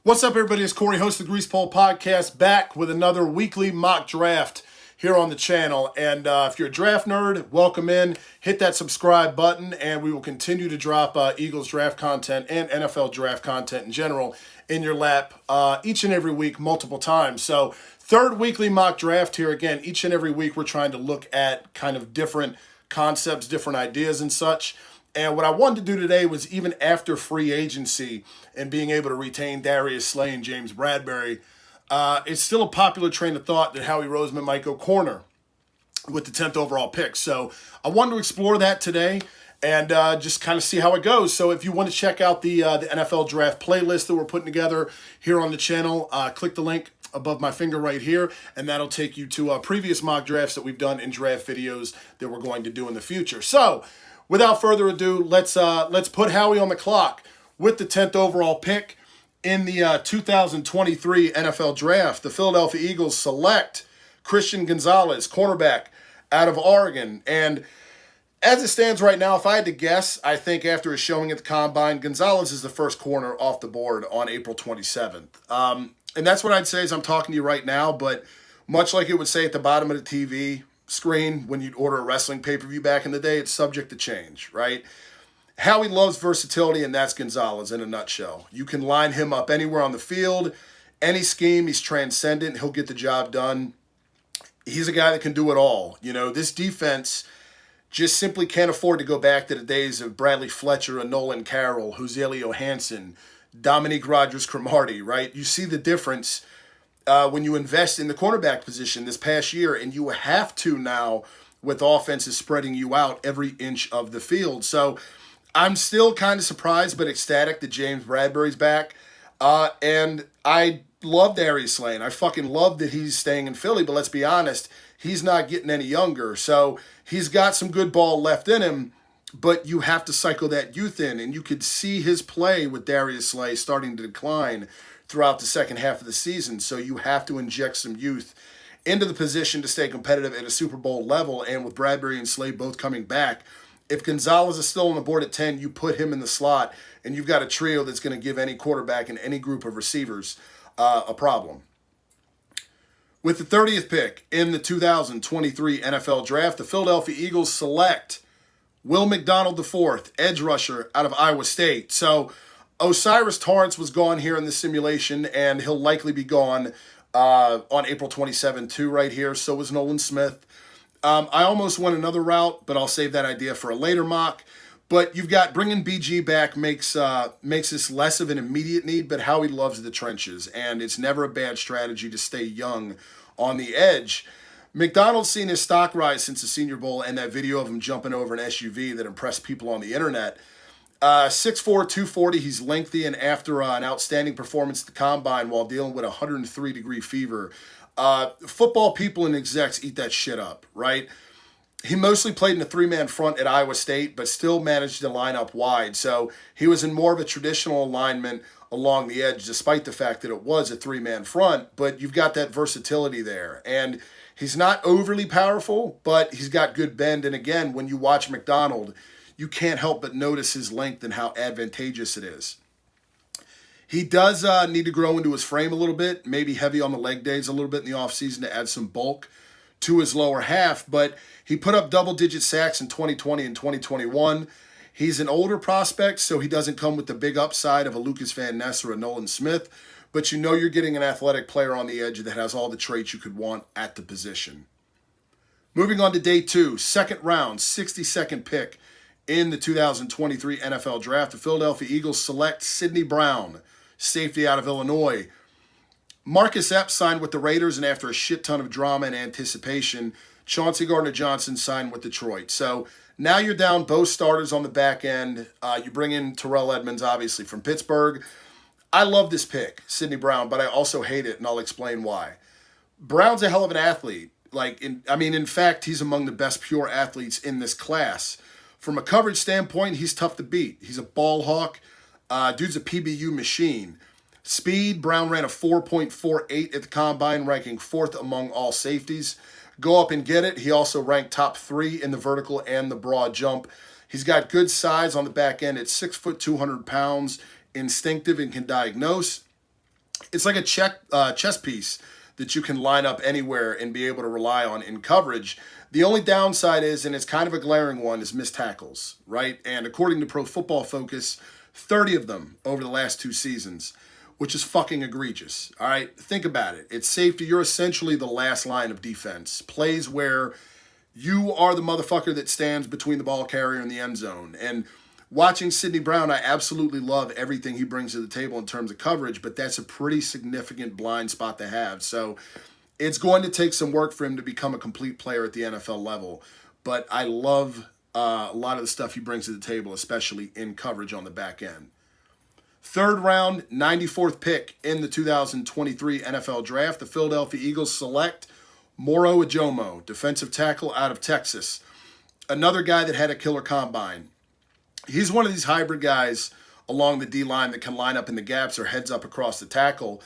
What's up, everybody? It's Corey, host of the Grease Pole Podcast, back with another weekly mock draft here on the channel. And if you're a draft nerd, welcome in. Hit that subscribe button, and we will continue to drop Eagles draft content and NFL draft content in general in your lap each and every week, multiple times. So, third weekly mock draft here. Again, each and every week we're trying to look at kind of different concepts, different ideas and such. And what I wanted to do today was, even after free agency and being able to retain Darius Slay and James Bradberry, it's still a popular train of thought that Howie Roseman might go corner with the 10th overall pick. So I wanted to explore that today and just kind of see how it goes. So if you want to check out the NFL draft playlist that we're putting together here on the channel, click the link above my finger right here, and that'll take you to previous mock drafts that we've done and draft videos that we're going to do in the future. So without further ado, let's put Howie on the clock with the 10th overall pick in the 2023 NFL Draft. The Philadelphia Eagles select Christian Gonzalez, cornerback out of Oregon. And as it stands right now, if I had to guess, I think after his showing at the Combine, Gonzalez is the first corner off the board on April 27th. And that's what I'd say as I'm talking to you right now, but much like it would say at the bottom of the TV screen when you'd order a wrestling pay-per-view back in the day, it's subject to change, right? Howie loves versatility, and that's Gonzalez in a nutshell. You can line him up anywhere on the field, any scheme. He's transcendent. He'll get the job done. He's a guy that can do it all. You know, this defense just simply can't afford to go back to the days of Bradley Fletcher and Nolan Carroll, Jose Johansson, Dominique Rodgers-Cromartie, right? You see the difference when you invest in the cornerback position this past year, and you have to now with offenses spreading you out every inch of the field. So I'm still kind of surprised but ecstatic that James Bradberry's back. And I love Darius Slay. I fucking love that he's staying in Philly, but let's be honest, he's not getting any younger. So he's got some good ball left in him, but you have to cycle that youth in. And you could see his play with Darius Slay starting to decline throughout the second half of the season. So you have to inject some youth into the position to stay competitive at a Super Bowl level. And with Bradberry and Slay both coming back, if Gonzalez is still on the board at 10, you put him in the slot, and you've got a trio that's going to give any quarterback and any group of receivers a problem. With the 30th pick in the 2023 NFL Draft, the Philadelphia Eagles select Will McDonald IV, edge rusher out of Iowa State. So Osiris Torrance was gone here in the simulation, and he'll likely be gone on April 27 too right here. So was Nolan Smith. I almost went another route, but I'll save that idea for a later mock. But you've got bringing BG back makes this less of an immediate need, but Howie loves the trenches, and it's never a bad strategy to stay young on the edge. McDonald's seen his stock rise since the Senior Bowl and that video of him jumping over an SUV that impressed people on the internet. 6'4", 240, he's lengthy, and after an outstanding performance at the Combine while dealing with a 103-degree fever, football people and execs eat that shit up, right? He mostly played in a three-man front at Iowa State, but still managed to line up wide. So he was in more of a traditional alignment along the edge, despite the fact that it was a three-man front. But you've got that versatility there. And he's not overly powerful, but he's got good bend. And again, when you watch McDonald, you can't help but notice his length and how advantageous it is. He does need to grow into his frame a little bit, maybe heavy on the leg days a little bit in the offseason to add some bulk to his lower half, but he put up double-digit sacks in 2020 and 2021. He's an older prospect, so he doesn't come with the big upside of a Lucas Van Ness or a Nolan Smith, but you know you're getting an athletic player on the edge that has all the traits you could want at the position. Moving on to day 2, second round, 62nd pick in the 2023 NFL Draft. The Philadelphia Eagles select Sidney Brown, safety out of Illinois. Marcus Epps signed with the Raiders, and after a shit ton of drama and anticipation, Chauncey Gardner-Johnson signed with Detroit. So now you're down both starters on the back end. You bring in Terrell Edmonds, obviously, from Pittsburgh. I love this pick, Sidney Brown, but I also hate it, and I'll explain why. Brown's a hell of an athlete. In fact, he's among the best pure athletes in this class. From a coverage standpoint, he's tough to beat. He's a ball hawk. Dude's a PBU machine. Speed, Brown ran a 4.48 at the Combine, ranking 4th among all safeties. Go up and get it. He also ranked top 3 in the vertical and the broad jump. He's got good size on the back end at 6 foot, 200 pounds, instinctive and can diagnose. It's like a chess piece that you can line up anywhere and be able to rely on in coverage. The only downside is, and it's kind of a glaring one, is missed tackles, right? And according to Pro Football Focus, 30 of them over the last 2 seasons, which is fucking egregious, all right? Think about it. It's safety. You're essentially the last line of defense. Plays where you are the motherfucker that stands between the ball carrier and the end zone. And watching Sidney Brown, I absolutely love everything he brings to the table in terms of coverage, but that's a pretty significant blind spot to have. So it's going to take some work for him to become a complete player at the NFL level. But I love a lot of the stuff he brings to the table, especially in coverage on the back end. 3rd round, 94th pick in the 2023 NFL Draft, the Philadelphia Eagles select Moro Ojomo, defensive tackle out of Texas. Another guy that had a killer combine. He's one of these hybrid guys along the D-line that can line up in the gaps or heads up across the tackle.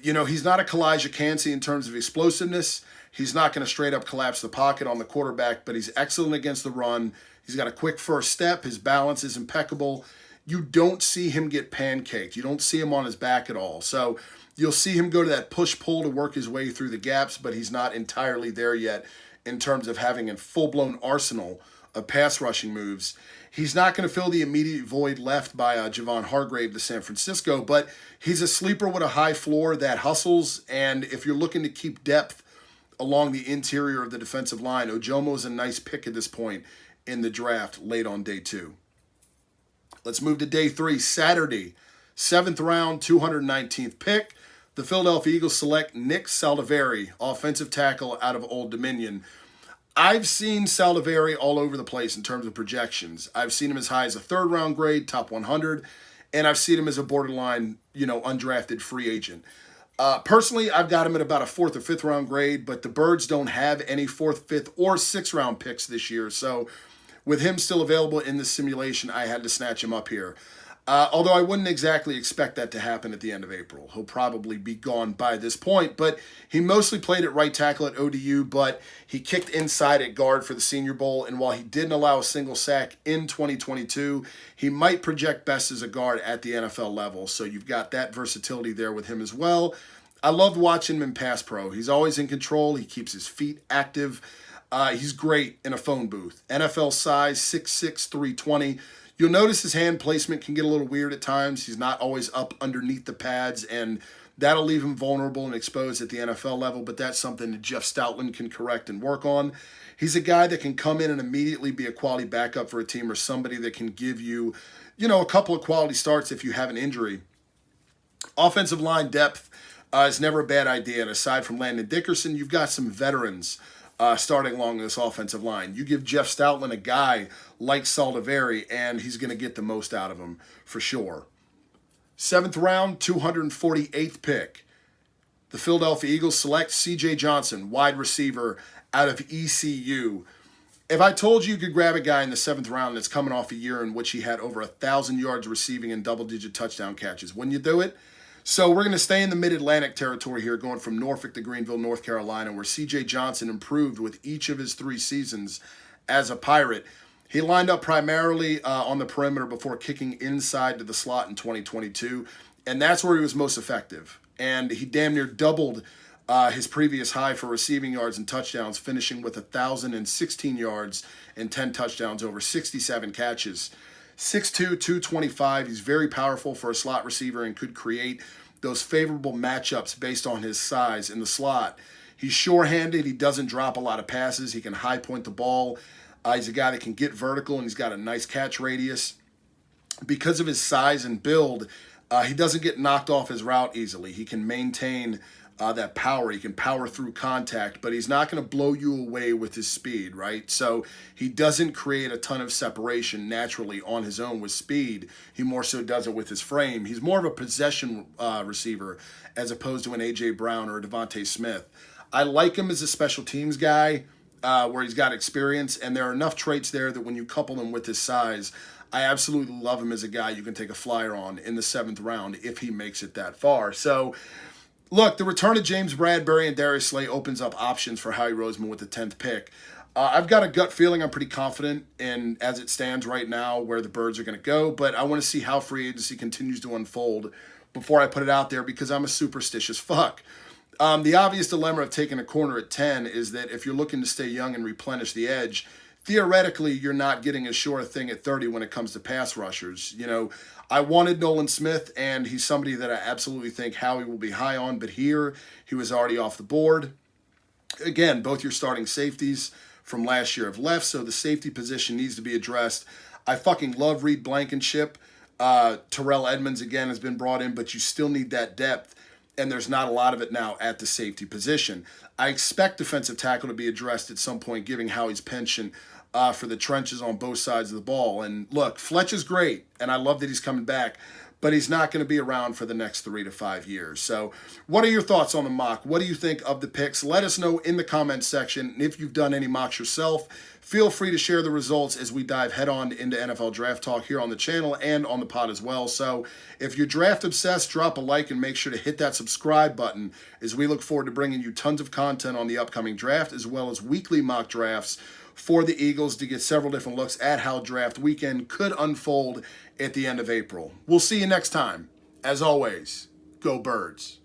You know, he's not a Kalijah Kancey in terms of explosiveness. He's not going to straight up collapse the pocket on the quarterback, but he's excellent against the run. He's got a quick first step. His balance is impeccable. You don't see him get pancaked. You don't see him on his back at all. So you'll see him go to that push-pull to work his way through the gaps, but he's not entirely there yet in terms of having a full-blown arsenal of pass rushing moves. He's not going to fill the immediate void left by Javon Hargrave to San Francisco, but he's a sleeper with a high floor that hustles, and if you're looking to keep depth along the interior of the defensive line, Ojomo is a nice pick at this point in the draft late on day 2. Let's move to day 3, Saturday, 7th round, 219th pick. The Philadelphia Eagles select Nick Saldiveri, offensive tackle out of Old Dominion. I've seen Saldiveri all over the place in terms of projections. I've seen him as high as a 3rd round grade, top 100, and I've seen him as a borderline, undrafted free agent. Personally, I've got him at about a 4th or 5th round grade, but the Birds don't have any 4th, 5th, or 6th round picks this year. So with him still available in this simulation, I had to snatch him up here. Although I wouldn't exactly expect that to happen at the end of April. He'll probably be gone by this point, but he mostly played at right tackle at ODU, but he kicked inside at guard for the Senior Bowl, and while he didn't allow a single sack in 2022, he might project best as a guard at the NFL level, so you've got that versatility there with him as well. I loved watching him in pass pro. He's always in control. He keeps his feet active. He's great in a phone booth. NFL size, 6'6", 320. You'll notice his hand placement can get a little weird at times. He's not always up underneath the pads, and that'll leave him vulnerable and exposed at the NFL level, but that's something that Jeff Stoutland can correct and work on. He's a guy that can come in and immediately be a quality backup for a team or somebody that can give you, a couple of quality starts if you have an injury. Offensive line depth is never a bad idea, and aside from Landon Dickerson, you've got some veterans starting along this offensive line. You give Jeff Stoutland a guy like Saldiveri, and he's going to get the most out of him for sure. 7th round, 248th pick. The Philadelphia Eagles select C.J. Johnson, wide receiver out of ECU. If I told you could grab a guy in the 7th round that's coming off a year in which he had over 1,000 yards receiving and double-digit touchdown catches, wouldn't you do it? So we're going to stay in the Mid-Atlantic territory here, going from Norfolk to Greenville, North Carolina, where C.J. Johnson improved with each of his 3 seasons as a Pirate. He lined up primarily on the perimeter before kicking inside to the slot in 2022, and that's where he was most effective. And he damn near doubled his previous high for receiving yards and touchdowns, finishing with 1,016 yards and 10 touchdowns over 67 catches. 6'2", 225. He's very powerful for a slot receiver and could create those favorable matchups based on his size in the slot. He's sure-handed. He doesn't drop a lot of passes. He can high point the ball. He's a guy that can get vertical, and he's got a nice catch radius. Because of his size and build, he doesn't get knocked off his route easily. He can maintain that power. He can power through contact, but he's not going to blow you away with his speed, right? So he doesn't create a ton of separation naturally on his own with speed. He more so does it with his frame. He's more of a possession receiver as opposed to an A.J. Brown or a Devontae Smith. I like him as a special teams guy where he's got experience, and there are enough traits there that when you couple him with his size, I absolutely love him as a guy you can take a flyer on in the 7th round if he makes it that far. So look, the return of James Bradberry and Darius Slay opens up options for Howie Roseman with the 10th pick. I've got a gut feeling I'm pretty confident in, as it stands right now, where the Birds are going to go, but I want to see how free agency continues to unfold before I put it out there because I'm a superstitious fuck. The obvious dilemma of taking a corner at 10 is that if you're looking to stay young and replenish the edge, theoretically, you're not getting as sure a thing at 30 when it comes to pass rushers. You know, I wanted Nolan Smith, and he's somebody that I absolutely think Howie will be high on, but here he was already off the board. Again, both your starting safeties from last year have left, so the safety position needs to be addressed. I fucking love Reed Blankenship. Terrell Edmonds, again, has been brought in, but you still need that depth, and there's not a lot of it now at the safety position. I expect defensive tackle to be addressed at some point, giving Howie's penchant for the trenches on both sides of the ball. And look, Fletch is great, and I love that he's coming back, but he's not going to be around for the next 3 to 5 years. So what are your thoughts on the mock? What do you think of the picks? Let us know in the comments section. And if you've done any mocks yourself, feel free to share the results as we dive head on into NFL Draft Talk here on the channel and on the pod as well. So if you're draft obsessed, drop a like and make sure to hit that subscribe button as we look forward to bringing you tons of content on the upcoming draft as well as weekly mock drafts for the Eagles to get several different looks at how draft weekend could unfold at the end of April. We'll see you next time. As always, go Birds.